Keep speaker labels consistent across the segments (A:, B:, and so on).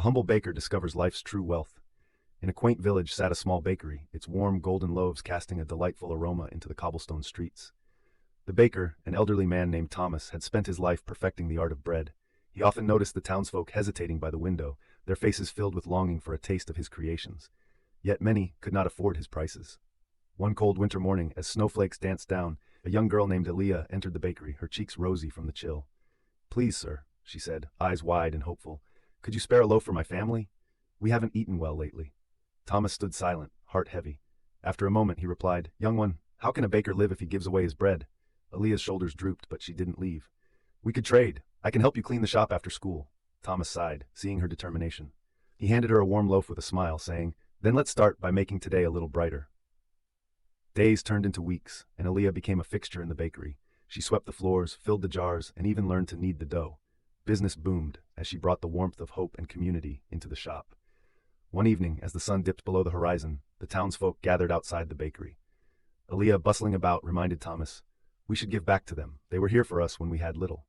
A: A humble baker discovers life's true wealth. In a quaint village sat a small bakery, its warm golden loaves casting a delightful aroma into the cobblestone streets. The baker, an elderly man named Thomas, had spent his life perfecting the art of bread. He often noticed the townsfolk hesitating by the window, their faces filled with longing for a taste of his creations. Yet many could not afford his prices. One cold winter morning, as snowflakes danced down, a young girl named Aaliyah entered the bakery, her cheeks rosy from the chill. "Please, sir," she said, eyes wide and hopeful, "could you spare a loaf for my family? We haven't eaten well lately." Thomas stood silent, heart heavy. After a moment he replied, "Young one, how can a baker live if he gives away his bread?" Aaliyah's shoulders drooped, but she didn't leave. "We could trade. I can help you clean the shop after school." Thomas sighed, seeing her determination. He handed her a warm loaf with a smile, saying, "Then let's start by making today a little brighter." Days turned into weeks, and Aaliyah became a fixture in the bakery. She swept the floors, filled the jars, and even learned to knead the dough. Business boomed as she brought the warmth of hope and community into the shop. One evening, as the sun dipped below the horizon, the townsfolk gathered outside the bakery. Aaliyah, bustling about, reminded Thomas, "We should give back to them. They were here for us when we had little."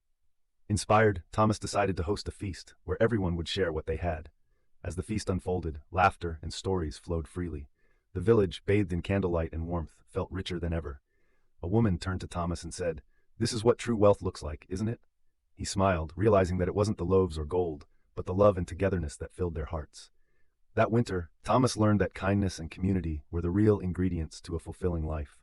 A: Inspired, Thomas decided to host a feast where everyone would share what they had. As the feast unfolded, laughter and stories flowed freely. The village, bathed in candlelight and warmth, felt richer than ever. A woman turned to Thomas and said, "This is what true wealth looks like, isn't it?" He smiled, realizing that it wasn't the loaves or gold, but the love and togetherness that filled their hearts. That winter, Thomas learned that kindness and community were the real ingredients to a fulfilling life.